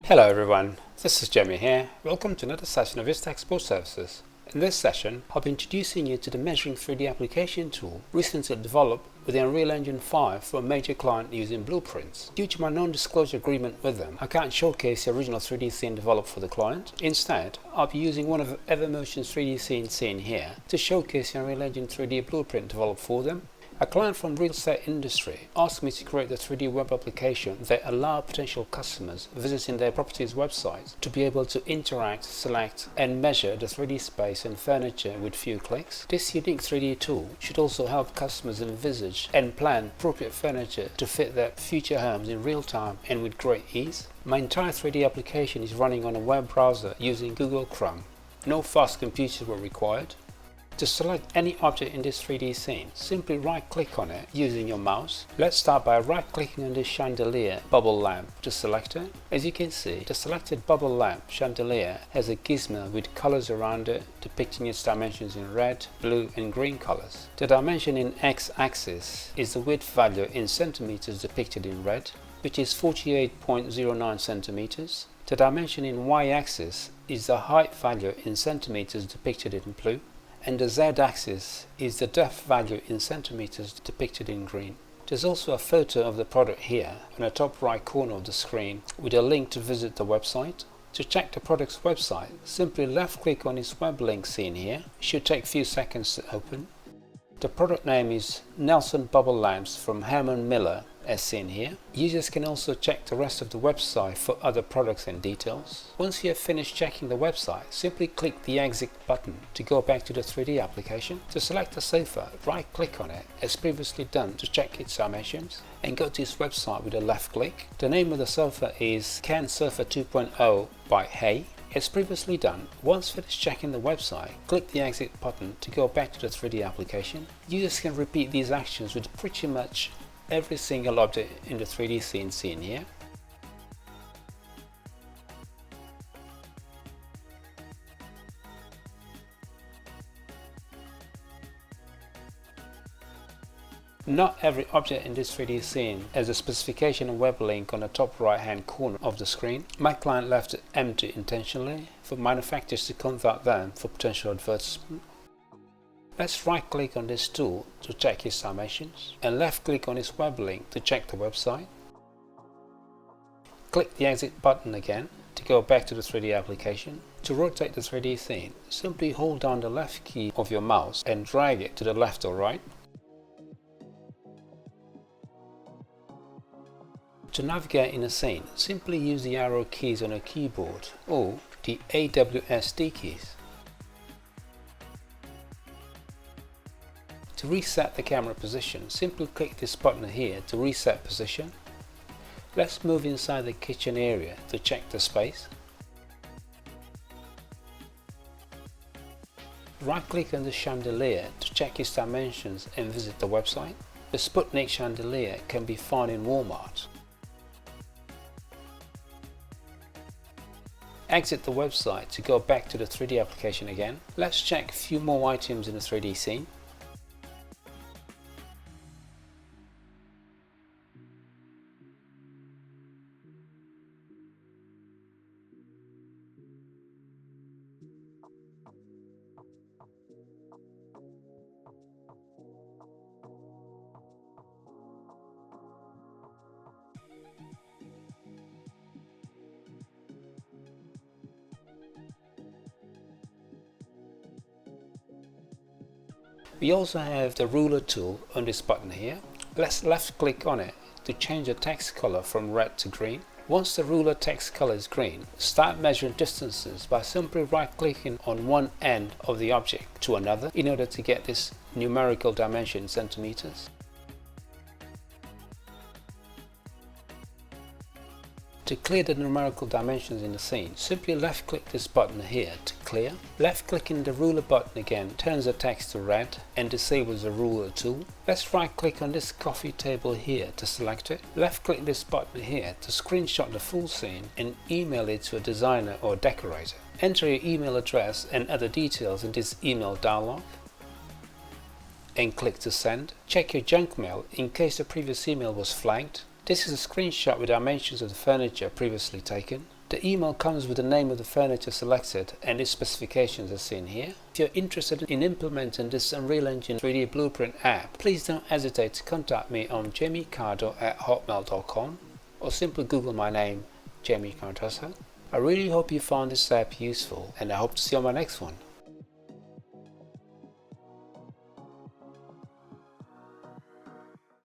Hello everyone, this is Jeremy here. Welcome to another session of Vista Export Services. In this session, I'll be introducing you to the Measuring 3D application tool recently developed with the Unreal Engine 5 for a major client using blueprints. Due to my non-disclosure agreement with them, I can't showcase the original 3D scene developed for the client. Instead, I'll be using one of Evermotion's 3D scenes here to showcase the Unreal Engine 3D blueprint developed for them. A client from real estate industry asked me to create the 3D web application that allow potential customers visiting their property's website to be able to interact, select and measure the 3D space and furniture with few clicks. This unique 3D tool should also help customers envisage and plan appropriate furniture to fit their future homes in real time and with great ease. My entire 3D application is running on a web browser using Google Chrome. No fast computers were required. To select any object in this 3D scene, simply right-click on it using your mouse. Let's start by right-clicking on this chandelier bubble lamp to select it. As you can see, the selected bubble lamp chandelier has a gizmo with colors around it, depicting its dimensions in red, blue and green colors. The dimension in x-axis is the width value in centimeters depicted in red, which is 48.09 centimeters. The dimension in y-axis is the height value in centimeters depicted in blue, and the z-axis is the depth value in centimeters depicted in green. There's also a photo of the product here on the top right corner of the screen with a link to visit the website. To check the product's website, simply left click on its web link seen here. It should take a few seconds to open. The product name is Nelson Bubble Lamps from Herman Miller as seen here. Users can also check the rest of the website for other products and details. Once you have finished checking the website, simply click the exit button to go back to the 3D application. To select a sofa, right click on it as previously done to check its dimensions and go to its website with a left click. The name of the sofa is Can Sofa 2.0 by Hay. As previously done, once finished checking the website, click the exit button to go back to the 3D application. Users can repeat these actions with pretty much every single object in the 3D scene seen here. Not every object in this 3D scene has a specification and web link on the top right hand corner of the screen. My client left it empty intentionally for manufacturers to contact them for potential advertisement. Let's right click on this tool to check its dimensions and left click on its web link to check the website. Click the exit button again to go back to the 3D application. To rotate the 3D scene, simply hold down the left key of your mouse and drag it to the left or right. To navigate in a scene, simply use the arrow keys on a keyboard or the AWSD keys. To reset the camera position, simply click this button here to reset position. Let's move inside the kitchen area to check the space. Right click on the chandelier to check its dimensions and visit the website. The Sputnik chandelier can be found in Walmart. Exit the website to go back to the 3D application again. Let's check a few more items in the 3D scene. We also have the ruler tool on this button here. Let's left click on it to change the text color from red to green. Once the ruler text color is green, start measuring distances by simply right clicking on one end of the object to another in order to get this numerical dimension in centimeters. To clear the numerical dimensions in the scene, simply left click this button here to clear. Left clicking the ruler button again turns the text to red and disables the ruler tool. Let's right click on this coffee table here to select it. Left click this button here to screenshot the full scene and email it to a designer or decorator. Enter your email address and other details in this email dialog and click to send. Check your junk mail in case the previous email was flagged. This is a screenshot with dimensions of the furniture previously taken. The email comes with the name of the furniture selected and its specifications as seen here. If you're interested in implementing this Unreal Engine 3D Blueprint app, please don't hesitate to contact me on jamiecardo@hotmail.com or simply Google my name, Jamie Cardoso. I really hope you found this app useful, and I hope to see you on my next one.